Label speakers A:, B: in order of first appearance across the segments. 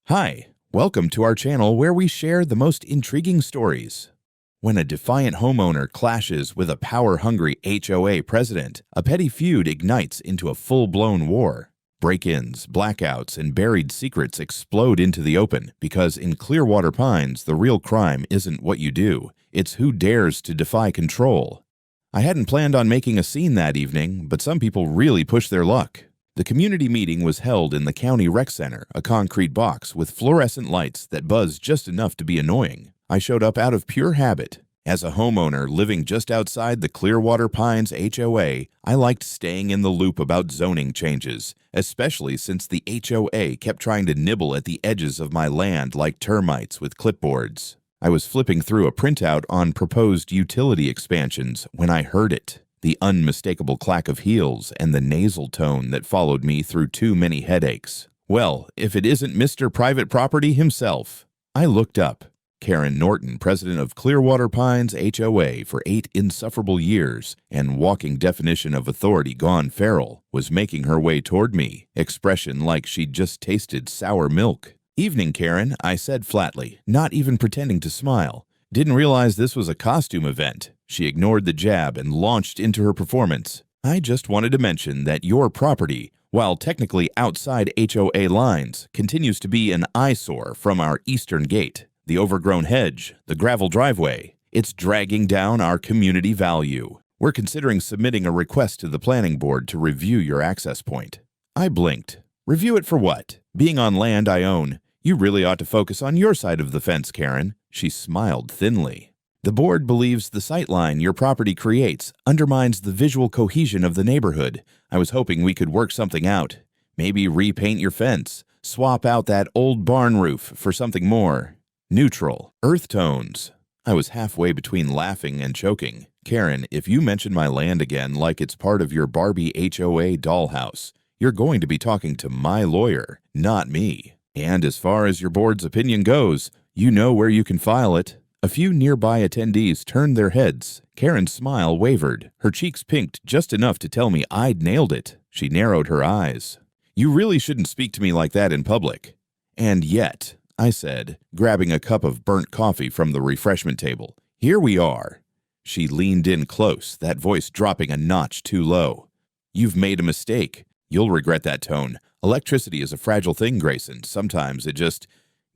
A: Hi, welcome to our channel where we share the most intriguing stories. When a defiant homeowner clashes with a power-hungry HOA president, a petty feud ignites into a full-blown war. Break-ins, blackouts, and buried secrets explode into the open because in Clearwater Pines, the real crime isn't what you do, it's who dares to defy control. I hadn't planned on making a scene that evening, but some people really pushed their luck. The community meeting was held in the County Rec Center, a concrete box with fluorescent lights that buzzed just enough to be annoying. I showed up out of pure habit. As a homeowner living just outside the Clearwater Pines HOA, I liked staying in the loop about zoning changes, especially since the HOA kept trying to nibble at the edges of my land like termites with clipboards. I was flipping through a printout on proposed utility expansions when I heard it. The unmistakable clack of heels and the nasal tone that followed me through too many headaches. Well, if it isn't Mr. Private Property himself. I looked up. Karen Norton, president of Clearwater Pines HOA for 8 insufferable years and walking definition of authority gone feral, was making her way toward me, expression like she'd just tasted sour milk. "Evening, Karen," I said flatly, not even pretending to smile. "Didn't realize this was a costume event." She ignored the jab and launched into her performance. "I just wanted to mention that your property, while technically outside HOA lines, continues to be an eyesore from our eastern gate. The overgrown hedge, the gravel driveway, it's dragging down our community value. We're considering submitting a request to the planning board to review your access point." I blinked. "Review it for what? Being on land I own. You really ought to focus on your side of the fence, Karen." She smiled thinly. "The board believes the sightline your property creates undermines the visual cohesion of the neighborhood. I was hoping we could work something out. Maybe repaint your fence, swap out that old barn roof for something more neutral, earth tones." I was halfway between laughing and choking. "Karen, if you mention my land again like it's part of your Barbie HOA dollhouse, you're going to be talking to my lawyer, not me. And as far as your board's opinion goes, you know where you can file it." A few nearby attendees turned their heads. Karen's smile wavered. Her cheeks pinked just enough to tell me I'd nailed it. She narrowed her eyes. "You really shouldn't speak to me like that in public." "And yet," I said, grabbing a cup of burnt coffee from the refreshment table, "here we are." She leaned in close, that voice dropping a notch too low. "You've made a mistake. You'll regret that tone. Electricity is a fragile thing, Grayson. Sometimes it just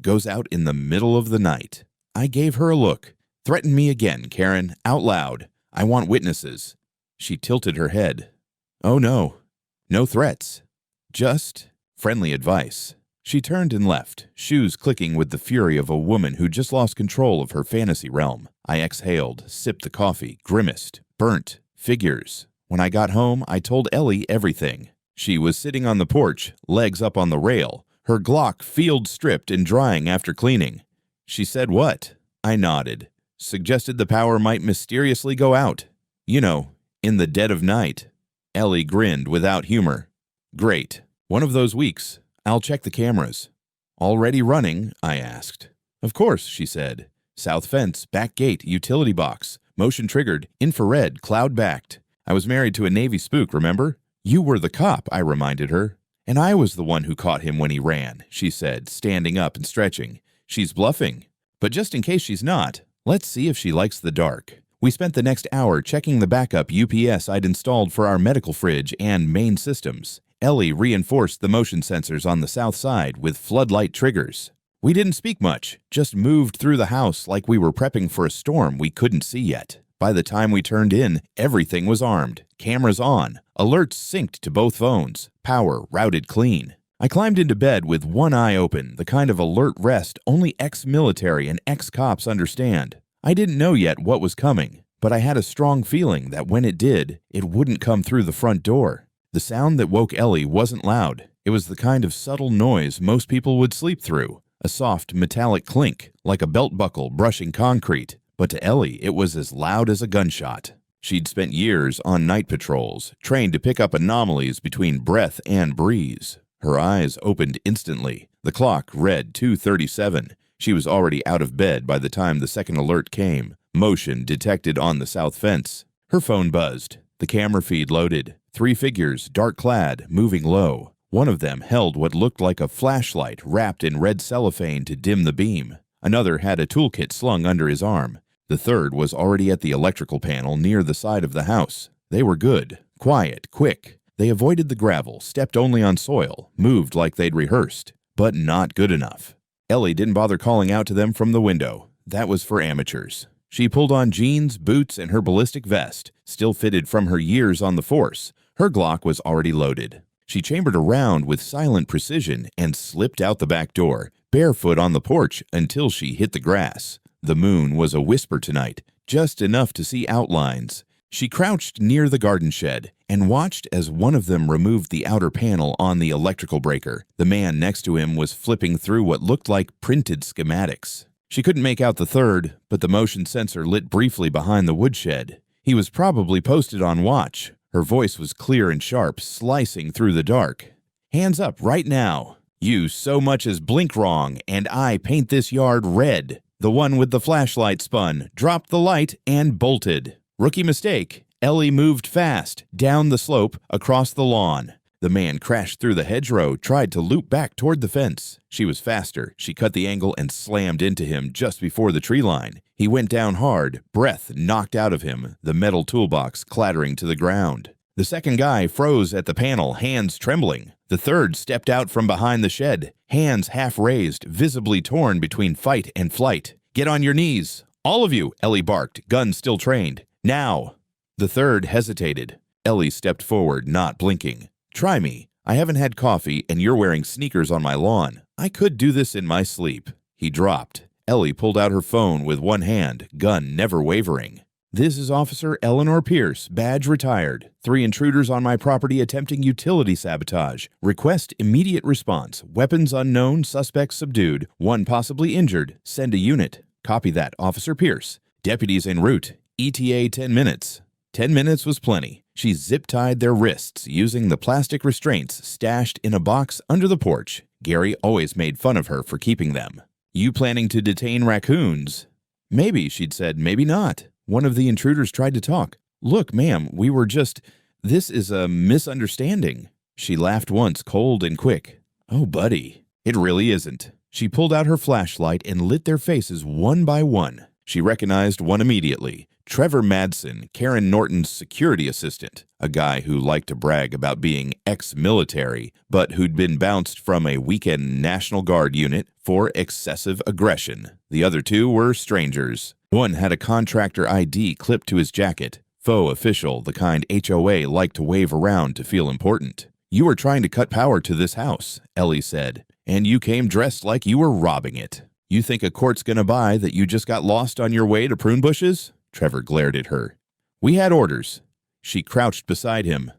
A: goes out in the middle of the night." I gave her a look. "Threaten me again, Karen, out loud. I want witnesses." She tilted her head. "Oh no, no threats. Just friendly advice." She turned and left, shoes clicking with the fury of a woman who just lost control of her fantasy realm. I exhaled, sipped the coffee, grimaced. Burnt. Figures. When I got home, I told Ellie everything. She was sitting on the porch, legs up on the rail, her Glock field stripped and drying after cleaning. She said what? I nodded. Suggested the power might mysteriously go out. You know, in the dead of night. Ellie grinned without humor. "Great. One of those weeks. I'll check the cameras." "Already running?" I asked. "Of course," she said. "South fence, back gate, utility box, motion triggered, infrared, cloud backed. I was married to a Navy spook, remember?" "You were the cop," I reminded her. "And I was the one who caught him when he ran," she said, standing up and stretching. "She's bluffing. But just in case she's not, let's see if she likes the dark." We spent the next hour checking the backup UPS I'd installed for our medical fridge and main systems. Ellie reinforced the motion sensors on the south side with floodlight triggers. We didn't speak much, just moved through the house like we were prepping for a storm we couldn't see yet. By the time we turned in, everything was armed, cameras on, alerts synced to both phones, power routed clean. I climbed into bed with one eye open, the kind of alert rest only ex-military and ex-cops understand. I didn't know yet what was coming, but I had a strong feeling that when it did, it wouldn't come through the front door. The sound that woke Ellie wasn't loud. It was the kind of subtle noise most people would sleep through, a soft metallic clink, like a belt buckle brushing concrete. But to Ellie, it was as loud as a gunshot. She'd spent years on night patrols, trained to pick up anomalies between breath and breeze. Her eyes opened instantly. The clock read 2:37. She was already out of bed by the time the second alert came. Motion detected on the south fence. Her phone buzzed. The camera feed loaded. 3 figures, dark clad, moving low. One of them held what looked like a flashlight wrapped in red cellophane to dim the beam. Another had a toolkit slung under his arm. The third was already at the electrical panel near the side of the house. They were good, quiet, quick. They avoided the gravel, stepped only on soil, moved like they'd rehearsed, but not good enough. Ellie didn't bother calling out to them from the window. That was for amateurs. She pulled on jeans, boots, and her ballistic vest, still fitted from her years on the force. Her Glock was already loaded. She chambered around with silent precision and slipped out the back door, barefoot on the porch until she hit the grass. The moon was a whisper tonight, just enough to see outlines. She crouched near the garden shed and watched as one of them removed the outer panel on the electrical breaker. The man next to him was flipping through what looked like printed schematics. She couldn't make out the third, but the motion sensor lit briefly behind the woodshed. He was probably posted on watch. Her voice was clear and sharp, slicing through the dark. "Hands up right now. You so much as blink wrong, and I paint this yard red." The one with the flashlight spun, dropped the light, and bolted. Rookie mistake. Ellie moved fast, down the slope, across the lawn. The man crashed through the hedgerow, tried to loop back toward the fence. She was faster. She cut the angle and slammed into him just before the tree line. He went down hard, breath knocked out of him, the metal toolbox clattering to the ground. The second guy froze at the panel, hands trembling. The third stepped out from behind the shed, hands half raised, visibly torn between fight and flight. "Get on your knees. All of you," Ellie barked, gun still trained. "Now." The third hesitated. Ellie stepped forward, not blinking. "Try me. I haven't had coffee, and you're wearing sneakers on my lawn. I could do this in my sleep." He dropped. Ellie pulled out her phone with one hand, gun never wavering. "This is Officer Eleanor Pierce, badge retired. 3 intruders on my property attempting utility sabotage. Request immediate response. Weapons unknown, suspects subdued. 1 possibly injured. Send a unit." "Copy that, Officer Pierce. Deputies en route. ETA 10 minutes. 10 minutes was plenty. She zip-tied their wrists using the plastic restraints stashed in a box under the porch. Gary always made fun of her for keeping them. "You planning to detain raccoons?" "Maybe," she'd said, "maybe not." One of the intruders tried to talk. "Look, ma'am, this is a misunderstanding." She laughed once, cold and quick. "Oh, buddy, it really isn't." She pulled out her flashlight and lit their faces one by one. She recognized one immediately. Trevor Madsen, Karen Norton's security assistant, a guy who liked to brag about being ex-military, but who'd been bounced from a weekend National Guard unit for excessive aggression. The other 2 were strangers. One had a contractor ID clipped to his jacket, faux official, the kind HOA liked to wave around to feel important. "You were trying to cut power to this house," Ellie said, "and you came dressed like you were robbing it. You think a court's gonna buy that you just got lost on your way to prune bushes?" Trevor glared at her. "We had orders." She crouched beside him.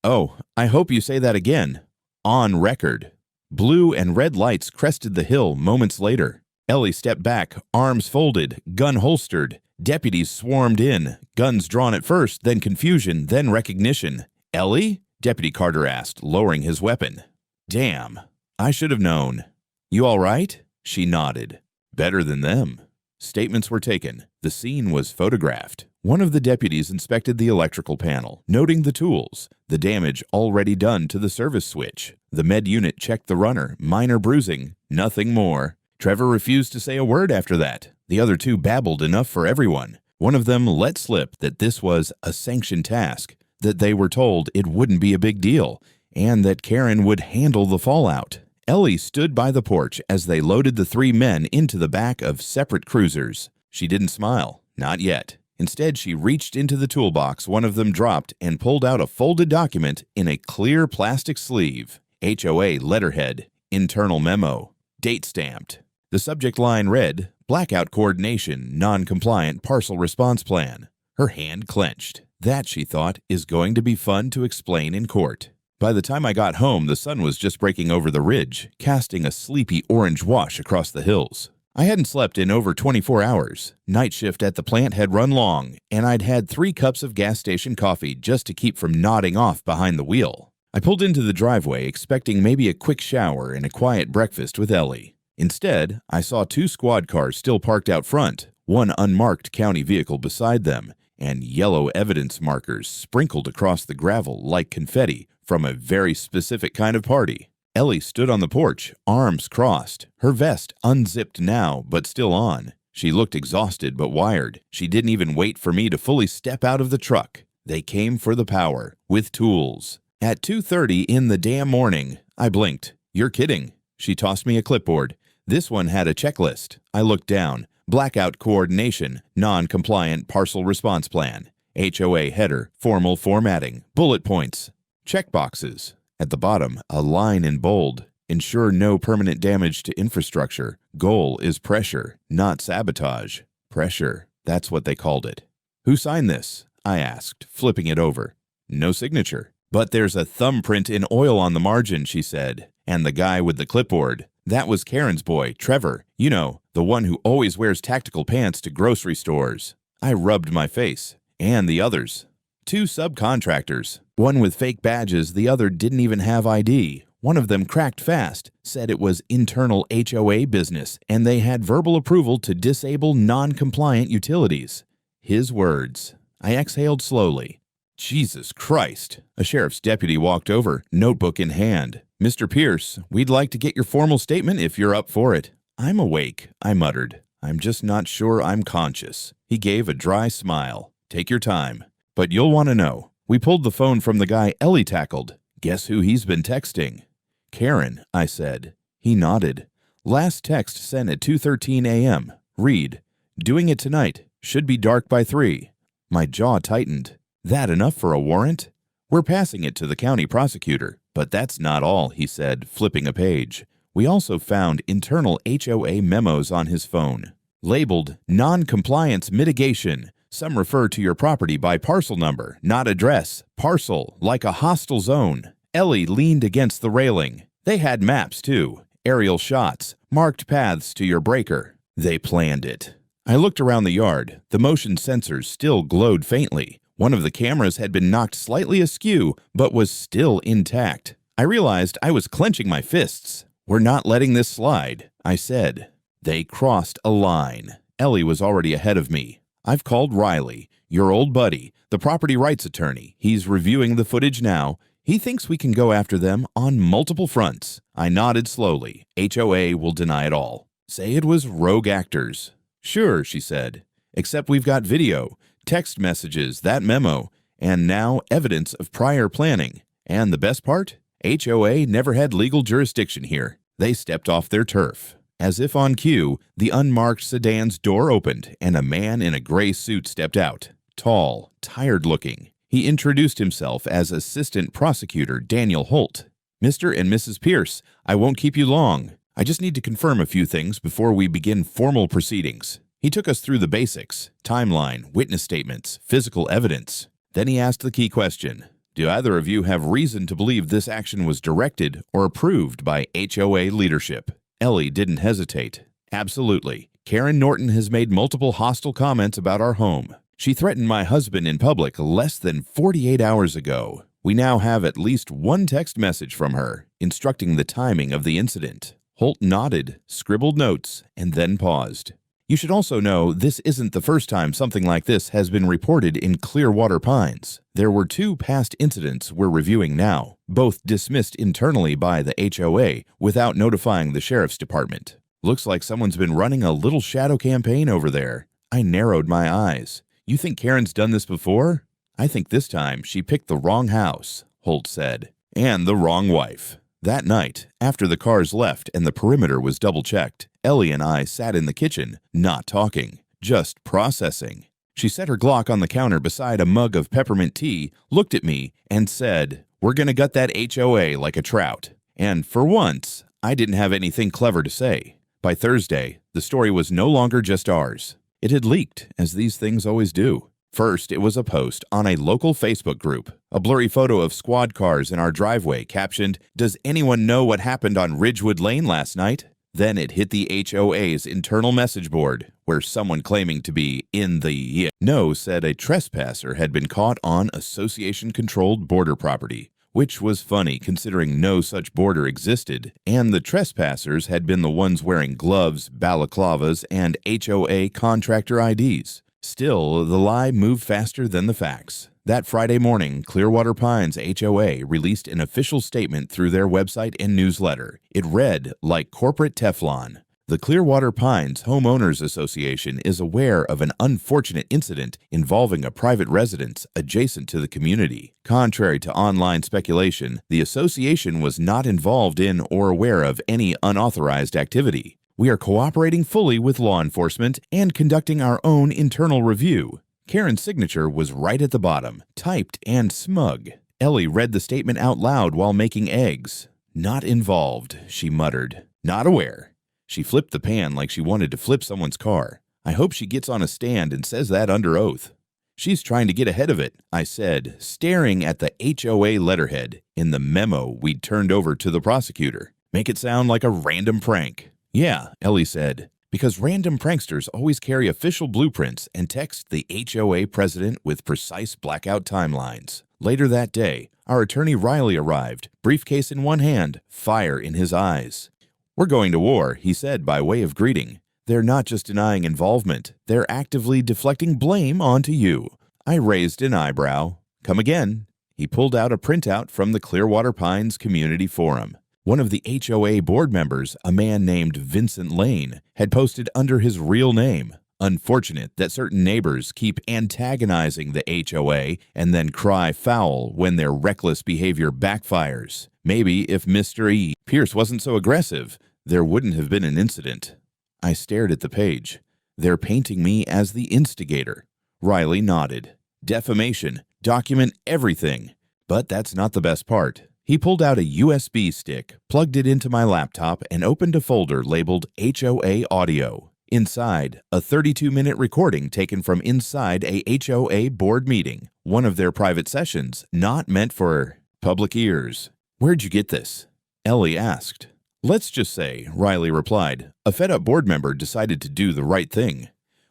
A: "Oh, I hope you say that again. On record." Blue and red lights crested the hill moments later. Ellie stepped back, arms folded, gun holstered. Deputies swarmed in, guns drawn at first, then confusion, then recognition. "Ellie?" Deputy Carter asked, lowering his weapon. "Damn, I should have known." "You all right?" She nodded. "Better than them." Statements were taken. The scene was photographed. One of the deputies inspected the electrical panel, noting the tools, the damage already done to the service switch. The med unit checked the runner, minor bruising, nothing more. Trevor refused to say a word after that. The other 2 babbled enough for everyone. One of them let slip that this was a sanctioned task, that they were told it wouldn't be a big deal, and that Karen would handle the fallout. Ellie stood by the porch as they loaded the 3 men into the back of separate cruisers. She didn't smile. Not yet. Instead, she reached into the toolbox one of them dropped and pulled out a folded document in a clear plastic sleeve. HOA letterhead, internal memo, date stamped. The subject line read, "Blackout Coordination, Non-Compliant Parcel Response Plan." Her hand clenched. That, she thought, is going to be fun to explain in court. By the time I got home, the sun was just breaking over the ridge, casting a sleepy orange wash across the hills. I hadn't slept in over 24 hours. Night shift at the plant had run long, and I'd had 3 cups of gas station coffee just to keep from nodding off behind the wheel. I pulled into the driveway expecting maybe a quick shower and a quiet breakfast with Ellie. Instead, I saw 2 squad cars still parked out front, one unmarked county vehicle beside them, and yellow evidence markers sprinkled across the gravel like confetti from a very specific kind of party. Ellie stood on the porch, arms crossed, her vest unzipped now but still on. She looked exhausted but wired. She didn't even wait for me to fully step out of the truck. They came for the power, with tools. At 2:30 in the damn morning, I blinked. You're kidding. She tossed me a clipboard. This one had a checklist. I looked down. Blackout coordination, non-compliant parcel response plan. HOA header, formal formatting, bullet points, checkboxes. At the bottom, a line in bold. Ensure no permanent damage to infrastructure. Goal is pressure, not sabotage. Pressure, that's what they called it. Who signed this? I asked, flipping it over. No signature. But there's a thumbprint in oil on the margin, she said. And the guy with the clipboard. That was Karen's boy, Trevor. You know, the one who always wears tactical pants to grocery stores. I rubbed my face. And the others. 2 subcontractors. One with fake badges, the other didn't even have ID. One of them cracked fast, said it was internal HOA business, and they had verbal approval to disable non-compliant utilities. His words. I exhaled slowly. Jesus Christ. A sheriff's deputy walked over, notebook in hand. Mr. Pierce, we'd like to get your formal statement if you're up for it. I'm awake, I muttered. I'm just not sure I'm conscious. He gave a dry smile. Take your time. But you'll want to know. We pulled the phone from the guy Ellie tackled. Guess who he's been texting? Karen, I said. He nodded. Last text sent at 2:13 a.m. Read. Doing it tonight. Should be dark by 3. My jaw tightened. That enough for a warrant? We're passing it to the county prosecutor. But that's not all, he said, flipping a page. We also found internal HOA memos on his phone. Labeled Non-Compliance Mitigation. Some refer to your property by parcel number, not address. Parcel, like a hostile zone. Ellie leaned against the railing. They had maps, too. Aerial shots, marked paths to your breaker. They planned it. I looked around the yard. The motion sensors still glowed faintly. One of the cameras had been knocked slightly askew, but was still intact. I realized I was clenching my fists. We're not letting this slide, I said. They crossed a line. Ellie was already ahead of me. I've called Riley, your old buddy, the property rights attorney. He's reviewing the footage now. He thinks we can go after them on multiple fronts. I nodded slowly. HOA will deny it all. Say it was rogue actors. Sure, she said. Except we've got video, text messages, that memo, and now evidence of prior planning. And the best part? HOA never had legal jurisdiction here. They stepped off their turf. As if on cue, the unmarked sedan's door opened, and a man in a gray suit stepped out. Tall, tired-looking. He introduced himself as Assistant Prosecutor Daniel Holt. Mr. and Mrs. Pierce, I won't keep you long. I just need to confirm a few things before we begin formal proceedings. He took us through the basics, timeline, witness statements, physical evidence. Then he asked the key question. Do either of you have reason to believe this action was directed or approved by HOA leadership? Ellie didn't hesitate. Absolutely. Karen Norton has made multiple hostile comments about our home. She threatened my husband in public less than 48 hours ago. We now have at least one text message from her, instructing the timing of the incident. Holt nodded, scribbled notes, and then paused. You should also know this isn't the first time something like this has been reported in Clearwater Pines. There were 2 past incidents we're reviewing now, both dismissed internally by the HOA without notifying the sheriff's department. Looks like someone's been running a little shadow campaign over there. I narrowed my eyes. You think Karen's done this before? I think this time she picked the wrong house, Holt said, and the wrong wife. That night, after the cars left and the perimeter was double-checked, Ellie and I sat in the kitchen, not talking, just processing. She set her Glock on the counter beside a mug of peppermint tea, looked at me, and said, "We're gonna gut that HOA like a trout." And for once, I didn't have anything clever to say. By Thursday, the story was no longer just ours. It had leaked, as these things always do. First, it was a post on a local Facebook group. A blurry photo of squad cars in our driveway captioned, "Does anyone know what happened on Ridgewood Lane last night?" Then it hit the HOA's internal message board, where someone claiming to be in the know said a trespasser had been caught on association-controlled border property, which was funny considering no such border existed, and the trespassers had been the ones wearing gloves, balaclavas, and HOA contractor IDs. Still, the lie moved faster than the facts. That Friday morning, Clearwater Pines HOA released an official statement through their website and newsletter. It read, like corporate Teflon, "The Clearwater Pines Homeowners Association is aware of an unfortunate incident involving a private residence adjacent to the community. Contrary to online speculation, the association was not involved in or aware of any unauthorized activity. We are cooperating fully with law enforcement and conducting our own internal review." Karen's signature was right at the bottom, typed and smug. Ellie read the statement out loud while making eggs. "Not involved," she muttered. "Not aware." She flipped the pan like she wanted to flip someone's car. "I hope she gets on a stand and says that under oath." "She's trying to get ahead of it," I said, staring at the HOA letterhead in the memo we'd turned over to the prosecutor. "Make it sound like a random prank." "Yeah," Ellie said, "because random pranksters always carry official blueprints and text the HOA president with precise blackout timelines." Later that day, our attorney Riley arrived, briefcase in one hand, fire in his eyes. "We're going to war," he said by way of greeting. "They're not just denying involvement, they're actively deflecting blame onto you." I raised an eyebrow. "Come again." He pulled out a printout from the Clearwater Pines Community Forum. One of the HOA board members, a man named Vincent Lane, had posted under his real name. "Unfortunate that certain neighbors keep antagonizing the HOA and then cry foul when their reckless behavior backfires. Maybe if Mr. E. Pierce wasn't so aggressive, there wouldn't have been an incident." I stared at the page. "They're painting me as the instigator." Riley nodded. "Defamation. Document everything." But that's not the best part. He pulled out a USB stick, plugged it into my laptop, and opened a folder labeled HOA Audio. Inside, a 32-minute recording taken from inside a HOA board meeting, one of their private sessions, not meant for public ears. "Where'd you get this?" Ellie asked. "Let's just say," Riley replied, "a fed-up board member decided to do the right thing."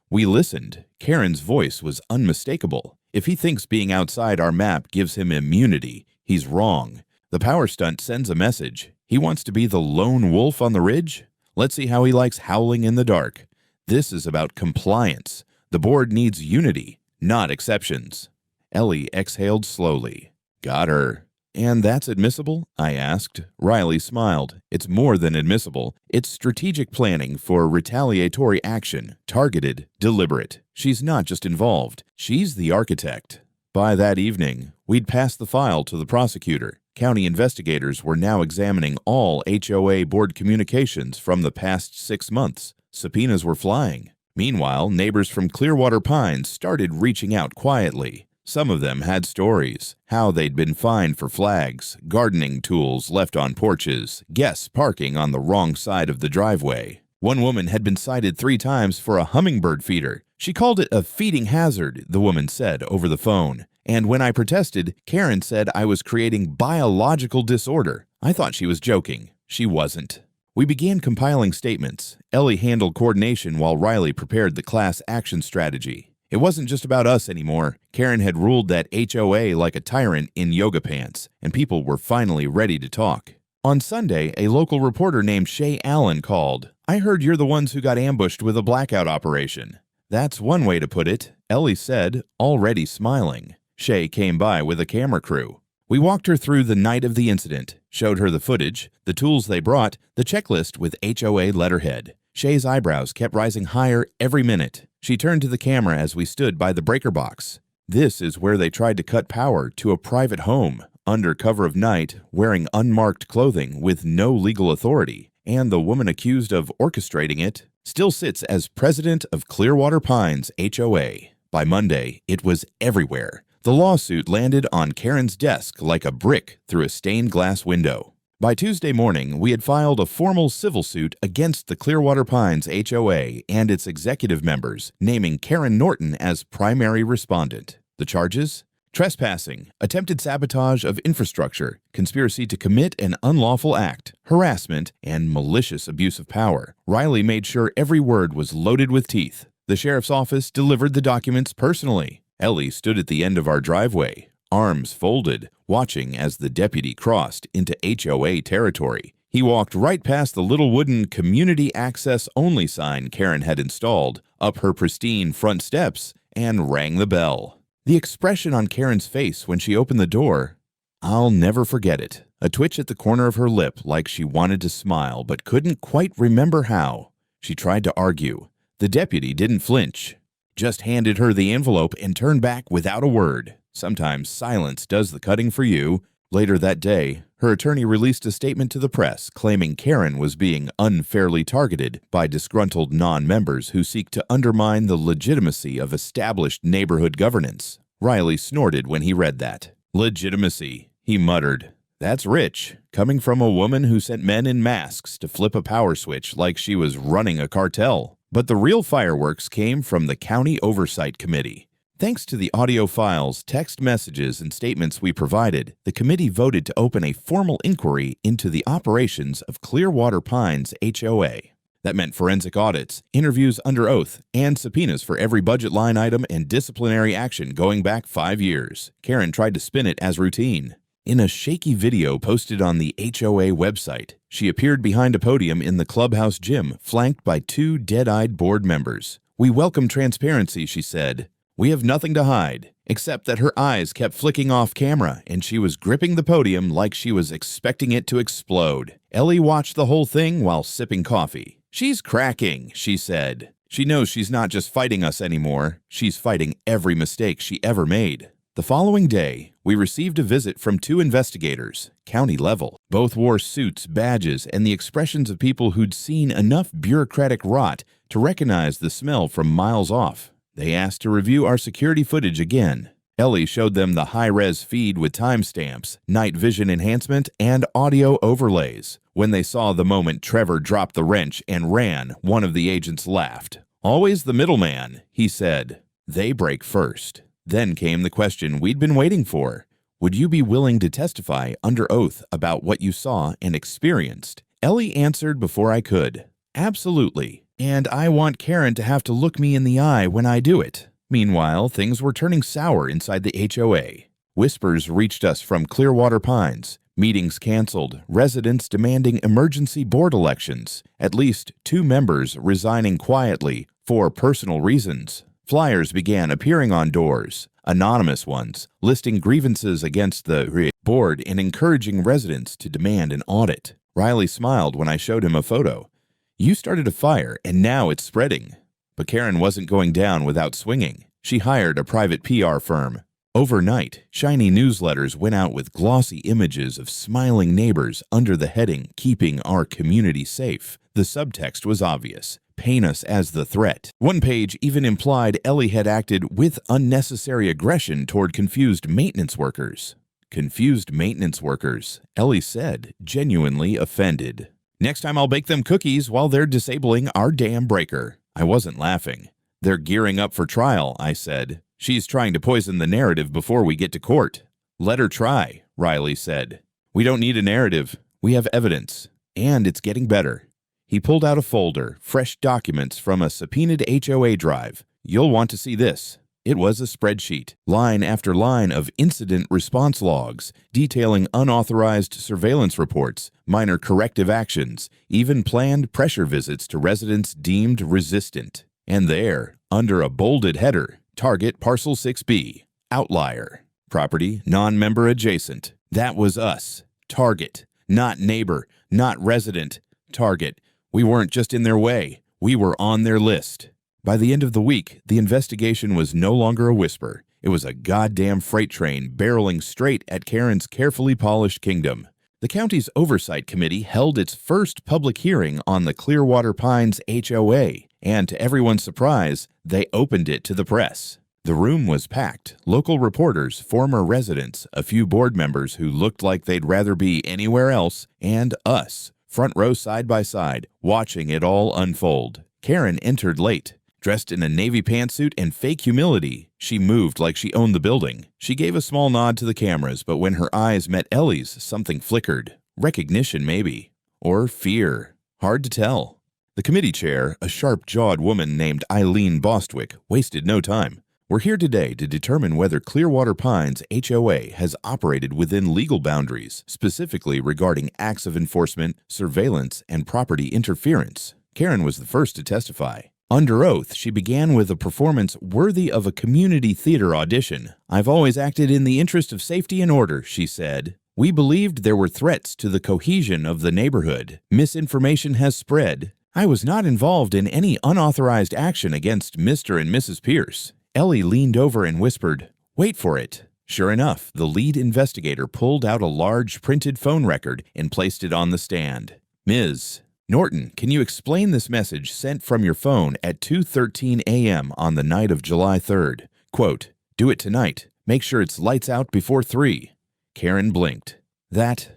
A: We listened. Karen's voice was unmistakable. "If he thinks being outside our map gives him immunity, he's wrong. The power stunt sends a message. He wants to be the lone wolf on the ridge? Let's see how he likes howling in the dark. This is about compliance. The board needs unity, not exceptions." Ellie exhaled slowly. "Got her." "And that's admissible?" I asked. Riley smiled. "It's more than admissible. It's strategic planning for retaliatory action, targeted, deliberate. She's not just involved. She's the architect." By that evening, we'd passed the file to the prosecutor. County investigators were now examining all HOA board communications from the past 6 months. Subpoenas were flying. Meanwhile, neighbors from Clearwater Pines started reaching out quietly. Some of them had stories, how they'd been fined for flags, gardening tools left on porches, guests parking on the wrong side of the driveway. One woman had been cited 3 times for a hummingbird feeder. She called it a feeding hazard, the woman said over the phone. And when I protested, Karen said I was creating biological disorder. I thought she was joking. She wasn't. We began compiling statements. Ellie handled coordination while Riley prepared the class action strategy. It wasn't just about us anymore. Karen had ruled that HOA like a tyrant in yoga pants, and people were finally ready to talk. On Sunday, a local reporter named Shay Allen called. "I heard you're the ones who got ambushed with a blackout operation." "That's one way to put it," Ellie said, already smiling. Shay came by with a camera crew. We walked her through the night of the incident, showed her the footage, the tools they brought, the checklist with HOA letterhead. Shay's eyebrows kept rising higher every minute. She turned to the camera as we stood by the breaker box. "This is where they tried to cut power to a private home, under cover of night, wearing unmarked clothing with no legal authority, and the woman accused of orchestrating it still sits as president of Clearwater Pines HOA. By Monday, it was everywhere. The lawsuit landed on Karen's desk like a brick through a stained glass window. By Tuesday morning, we had filed a formal civil suit against the Clearwater Pines HOA and its executive members, naming Karen Norton as primary respondent. The charges? Trespassing, attempted sabotage of infrastructure, conspiracy to commit an unlawful act, harassment, and malicious abuse of power. Riley made sure every word was loaded with teeth. The sheriff's office delivered the documents personally. Ellie stood at the end of our driveway, arms folded, watching as the deputy crossed into HOA territory. He walked right past the little wooden community access only sign Karen had installed, up her pristine front steps, and rang the bell. The expression on Karen's face when she opened the door, I'll never forget it. A twitch at the corner of her lip like she wanted to smile but couldn't quite remember how. She tried to argue. The deputy didn't flinch, just handed her the envelope and turned back without a word. Sometimes silence does the cutting for you. Later that day, her attorney released a statement to the press claiming Karen was being unfairly targeted by disgruntled non-members who seek to undermine the legitimacy of established neighborhood governance. Riley snorted when he read that. Legitimacy, he muttered. That's rich, coming from a woman who sent men in masks to flip a power switch like she was running a cartel. But the real fireworks came from the County Oversight Committee. Thanks to the audio files, text messages, and statements we provided, the committee voted to open a formal inquiry into the operations of Clearwater Pines HOA. That meant forensic audits, interviews under oath, and subpoenas for every budget line item and disciplinary action going back 5 years. Karen tried to spin it as routine. In a shaky video posted on the HOA website, she appeared behind a podium in the clubhouse gym, flanked by 2 dead-eyed board members. We welcome transparency, she said. We have nothing to hide, except that her eyes kept flicking off camera and she was gripping the podium like she was expecting it to explode. Ellie watched the whole thing while sipping coffee. She's cracking, she said. She knows she's not just fighting us anymore. She's fighting every mistake she ever made. The following day, we received a visit from 2 investigators, county level. Both wore suits, badges, and the expressions of people who'd seen enough bureaucratic rot to recognize the smell from miles off. They asked to review our security footage again. Ellie showed them the high-res feed with timestamps, night vision enhancement, and audio overlays. When they saw the moment Trevor dropped the wrench and ran, one of the agents laughed. Always the middleman, he said. They break first. Then came the question we'd been waiting for. Would you be willing to testify under oath about what you saw and experienced? Ellie answered before I could. Absolutely. And I want Karen to have to look me in the eye when I do it. Meanwhile, things were turning sour inside the HOA. Whispers reached us from Clearwater Pines. Meetings canceled, residents demanding emergency board elections, at least 2 members resigning quietly for personal reasons. Flyers began appearing on doors, anonymous ones, listing grievances against the board and encouraging residents to demand an audit. Riley smiled when I showed him a photo. You started a fire, and now it's spreading. But Karen wasn't going down without swinging. She hired a private PR firm. Overnight, shiny newsletters went out with glossy images of smiling neighbors under the heading, Keeping Our Community Safe. The subtext was obvious. Paint us as the threat. One page even implied Ellie had acted with unnecessary aggression toward confused maintenance workers. Confused maintenance workers, Ellie said, genuinely offended. Next time I'll bake them cookies while they're disabling our damn breaker. I wasn't laughing. They're gearing up for trial, I said. She's trying to poison the narrative before we get to court. Let her try, Riley said. We don't need a narrative. We have evidence. And it's getting better. He pulled out a folder, fresh documents from a subpoenaed HOA drive. You'll want to see this. It was a spreadsheet, line after line of incident response logs, detailing unauthorized surveillance reports, minor corrective actions, even planned pressure visits to residents deemed resistant. And there, under a bolded header, Target Parcel 6B, Outlier, Property Non-Member Adjacent. That was us. Target, not neighbor, not resident. Target. We weren't just in their way. We were on their list. By the end of the week, the investigation was no longer a whisper. It was a goddamn freight train barreling straight at Karen's carefully polished kingdom. The county's oversight committee held its first public hearing on the Clearwater Pines HOA, and to everyone's surprise, they opened it to the press. The room was packed. Local reporters, former residents, a few board members who looked like they'd rather be anywhere else, and us, front row side by side, watching it all unfold. Karen entered late. Dressed in a navy pantsuit and fake humility, she moved like she owned the building. She gave a small nod to the cameras, but when her eyes met Ellie's, something flickered. Recognition, maybe. Or fear. Hard to tell. The committee chair, a sharp-jawed woman named Eileen Bostwick, wasted no time. We're here today to determine whether Clearwater Pines HOA has operated within legal boundaries, specifically regarding acts of enforcement, surveillance, and property interference. Karen was the first to testify. Under oath, she began with a performance worthy of a community theater audition. "I've always acted in the interest of safety and order," she said. "We believed there were threats to the cohesion of the neighborhood. Misinformation has spread. I was not involved in any unauthorized action against Mr. and Mrs. Pierce." Ellie leaned over and whispered, "Wait for it." Sure enough, the lead investigator pulled out a large printed phone record and placed it on the stand. "Ms. Norton, can you explain this message sent from your phone at 2:13 a.m. on the night of July 3rd? Quote, 'Do it tonight. Make sure it's lights out before 3. Karen blinked. That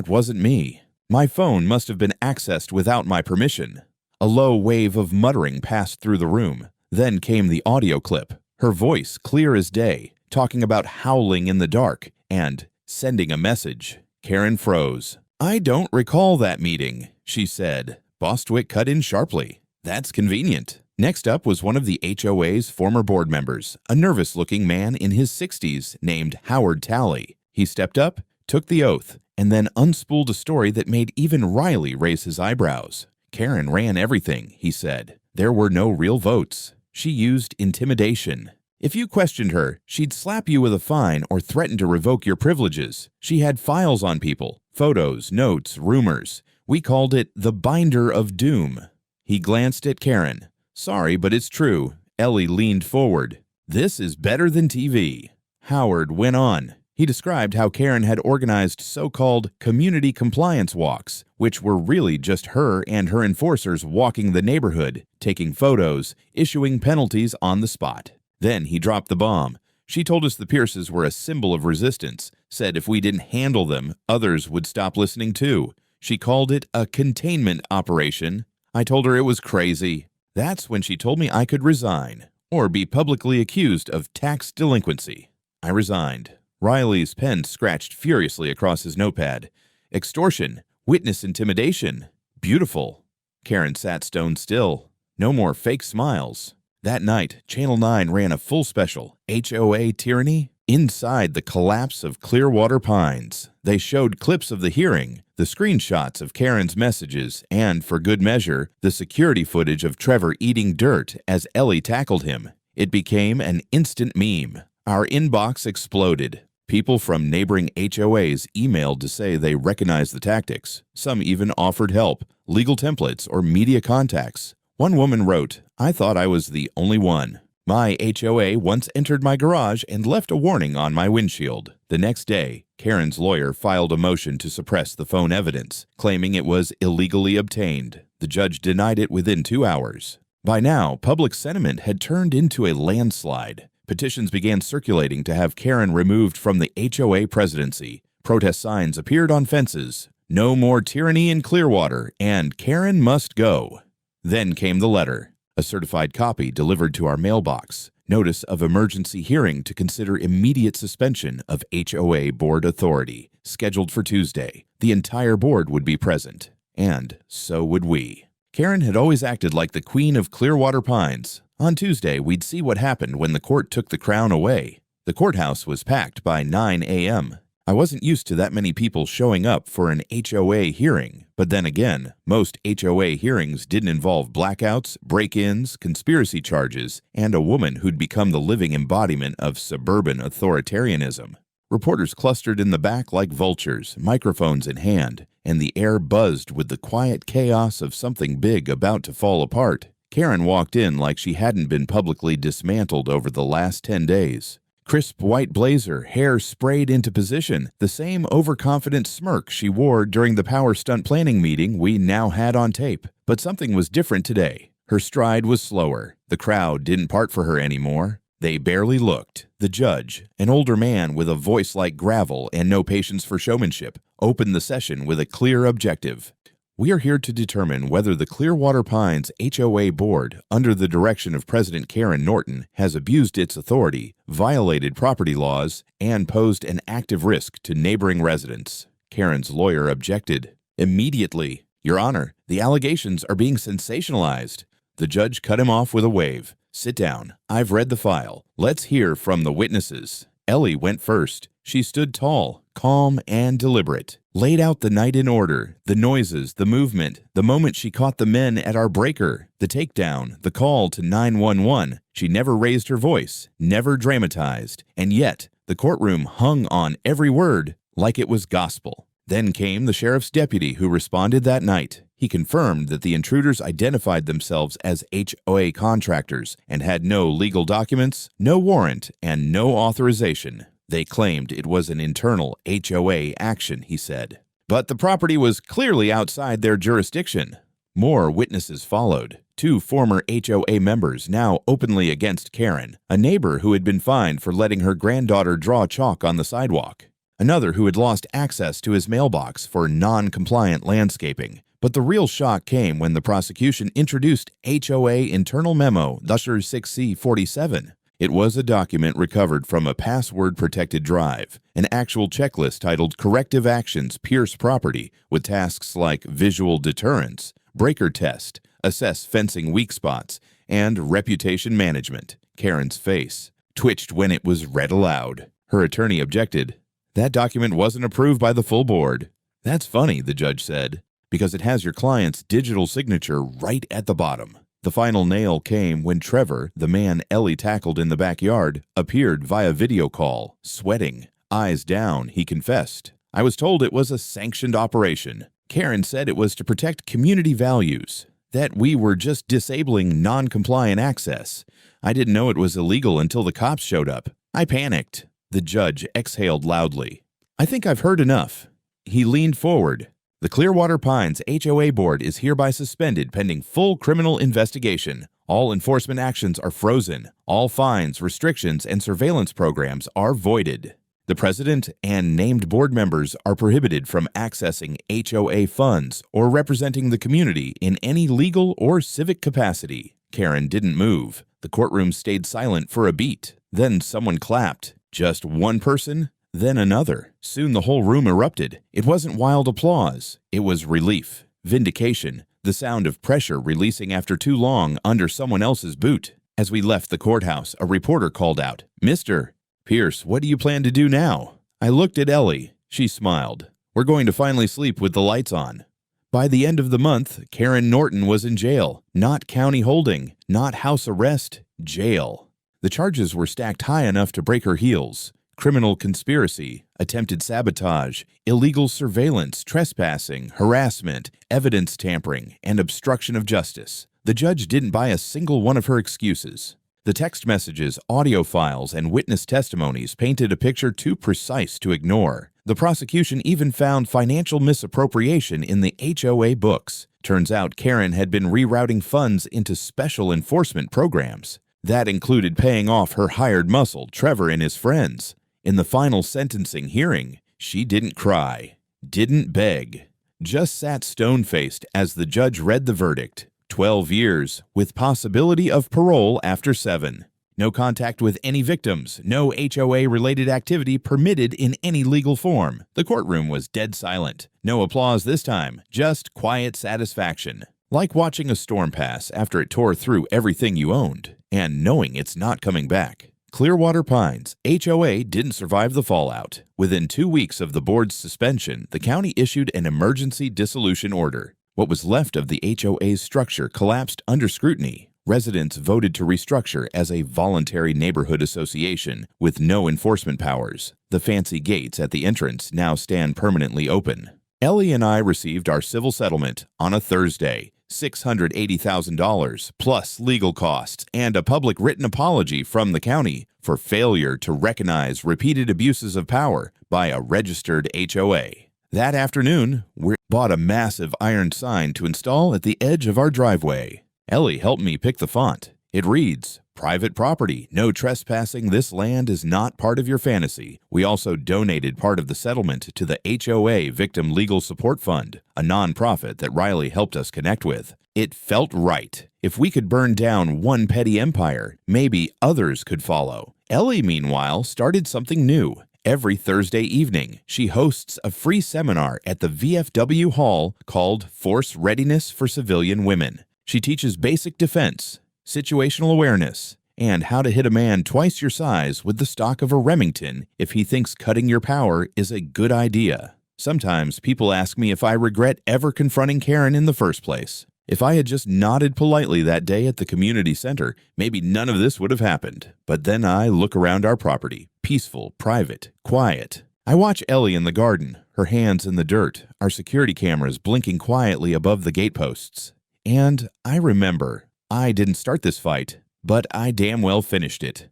A: wasn't me. My phone must have been accessed without my permission." A low wave of muttering passed through the room. Then came the audio clip, her voice clear as day, talking about howling in the dark and sending a message. Karen froze. "I don't recall that meeting," she said. Bostwick cut in sharply. "That's convenient." Next up was one of the HOA's former board members, a nervous-looking man in his 60s named Howard Talley. He stepped up, took the oath, and then unspooled a story that made even Riley raise his eyebrows. "Karen ran everything," he said. "There were no real votes. She used intimidation. If you questioned her, she'd slap you with a fine or threaten to revoke your privileges. She had files on people, photos, notes, rumors. We called it the binder of doom." He glanced at Karen. "Sorry, but it's true." Ellie leaned forward. "This is better than TV." Howard went on. He described how Karen had organized so-called community compliance walks, which were really just her and her enforcers walking the neighborhood, taking photos, issuing penalties on the spot. Then he dropped the bomb. "She told us the Pierces were a symbol of resistance, said if we didn't handle them, others would stop listening too. She called it a containment operation. I told her it was crazy. That's when she told me I could resign, or be publicly accused of tax delinquency. I resigned." Riley's pen scratched furiously across his notepad. "Extortion, witness intimidation. Beautiful." Karen sat stone still. No more fake smiles. That night, Channel 9 ran a full special, HOA Tyranny, inside the collapse of Clearwater Pines. They showed clips of the hearing, the screenshots of Karen's messages, and, for good measure, the security footage of Trevor eating dirt as Ellie tackled him. It became an instant meme. Our inbox exploded. People from neighboring HOAs emailed to say they recognized the tactics. Some even offered help, legal templates, or media contacts. One woman wrote, "I thought I was the only one. My HOA once entered my garage and left a warning on my windshield." The next day, Karen's lawyer filed a motion to suppress the phone evidence, claiming it was illegally obtained. The judge denied it within 2 hours. By now, public sentiment had turned into a landslide. Petitions began circulating to have Karen removed from the HOA presidency. Protest signs appeared on fences. "No more tyranny in Clearwater," and "Karen must go." Then came the letter, a certified copy delivered to our mailbox. Notice of emergency hearing to consider immediate suspension of HOA board authority, scheduled for Tuesday. The entire board would be present, and so would we. Karen had always acted like the queen of Clearwater Pines. On Tuesday, we'd see what happened when the court took the crown away. The courthouse was packed by 9 a.m. I wasn't used to that many people showing up for an HOA hearing, but then again, most HOA hearings didn't involve blackouts, break-ins, conspiracy charges, and a woman who'd become the living embodiment of suburban authoritarianism. Reporters clustered in the back like vultures, microphones in hand, and the air buzzed with the quiet chaos of something big about to fall apart. Karen walked in like she hadn't been publicly dismantled over the last 10 days. Crisp white blazer, hair sprayed into position, the same overconfident smirk she wore during the power stunt planning meeting we now had on tape. But something was different today. Her stride was slower. The crowd didn't part for her anymore. They barely looked. The judge, an older man with a voice like gravel and no patience for showmanship, opened the session with a clear objective. "We are here to determine whether the Clearwater Pines HOA Board, under the direction of President Karen Norton, has abused its authority, violated property laws, and posed an active risk to neighboring residents." Karen's lawyer objected. "Immediately. Your Honor, the allegations are being sensationalized." The judge cut him off with a wave. "Sit down. I've read the file. Let's hear from the witnesses." Ellie went first. She stood tall, calm and deliberate. Laid out the night in order, the noises, the movement, the moment she caught the men at our breaker, the takedown, the call to 911. She never raised her voice, never dramatized, and yet the courtroom hung on every word like it was gospel. Then came the sheriff's deputy who responded that night. He confirmed that the intruders identified themselves as HOA contractors and had no legal documents, no warrant, and no authorization. They claimed it was an internal HOA action, he said. But the property was clearly outside their jurisdiction. More witnesses followed. 2 former HOA members now openly against Karen, a neighbor who had been fined for letting her granddaughter draw chalk on the sidewalk, another who had lost access to his mailbox for non-compliant landscaping. But the real shock came when the prosecution introduced HOA Internal Memo Lusher 6C47. It was a document recovered from a password-protected drive, an actual checklist titled Corrective Actions Pierce Property with tasks like visual deterrence, breaker test, assess fencing weak spots, and reputation management. Karen's face twitched when it was read aloud. Her attorney objected. That document wasn't approved by the full board. That's funny, the judge said, because it has your client's digital signature right at the bottom. The final nail came when Trevor, the man Ellie tackled in the backyard, appeared via video call, sweating. Eyes down, he confessed. I was told it was a sanctioned operation. Karen said it was to protect community values, that we were just disabling non-compliant access. I didn't know it was illegal until the cops showed up. I panicked. The judge exhaled loudly. I think I've heard enough. He leaned forward. The Clearwater Pines HOA Board is hereby suspended pending full criminal investigation. All enforcement actions are frozen. All fines, restrictions, and surveillance programs are voided. The president and named board members are prohibited from accessing HOA funds or representing the community in any legal or civic capacity. Karen didn't move. The courtroom stayed silent for a beat. Then someone clapped. Just one person, then another. Soon the whole room erupted. It wasn't wild applause. It was relief, vindication, the sound of pressure releasing after too long under someone else's boot. As we left the courthouse, a reporter called out, "Mr. Pierce, what do you plan to do now?" I looked at Ellie. She smiled. "We're going to finally sleep with the lights on." By the end of the month, Karen Norton was in jail. Not county holding, not house arrest, jail. The charges were stacked high enough to break her heels. Criminal conspiracy, attempted sabotage, illegal surveillance, trespassing, harassment, evidence tampering, and obstruction of justice. The judge didn't buy a single one of her excuses. The text messages, audio files, and witness testimonies painted a picture too precise to ignore. The prosecution even found financial misappropriation in the HOA books. Turns out Karen had been rerouting funds into special enforcement programs. That included paying off her hired muscle, Trevor, and his friends. In the final sentencing hearing, she didn't cry, didn't beg, just sat stone-faced as the judge read the verdict. 12 years, with possibility of parole after 7. No contact with any victims, no HOA-related activity permitted in any legal form. The courtroom was dead silent. No applause this time, just quiet satisfaction. Like watching a storm pass after it tore through everything you owned, and knowing it's not coming back. Clearwater Pines HOA didn't survive the fallout. Within 2 weeks of the board's suspension, the county issued an emergency dissolution order. What was left of the HOA's structure collapsed under scrutiny. Residents voted to restructure as a voluntary neighborhood association with no enforcement powers. The fancy gates at the entrance now stand permanently open. Ellie and I received our civil settlement on a Thursday. $680,000 plus legal costs and a public written apology from the county for failure to recognize repeated abuses of power by a registered HOA. That afternoon, we bought a massive iron sign to install at the edge of our driveway. Ellie helped me pick the font. It reads, "Private property, no trespassing, this land is not part of your fantasy." We also donated part of the settlement to the HOA Victim Legal Support Fund, a nonprofit that Riley helped us connect with. It felt right. If we could burn down one petty empire, maybe others could follow. Ellie, meanwhile, started something new. Every Thursday evening, she hosts a free seminar at the VFW Hall called Force Readiness for Civilian Women. She teaches basic defense, situational awareness, and how to hit a man twice your size with the stock of a Remington if he thinks cutting your power is a good idea. Sometimes people ask me if I regret ever confronting Karen in the first place. If I had just nodded politely that day at the community center, maybe none of this would have happened. But then I look around our property, peaceful, private, quiet. I watch Ellie in the garden, her hands in the dirt, our security cameras blinking quietly above the gateposts. And I remember, I didn't start this fight, but I damn well finished it.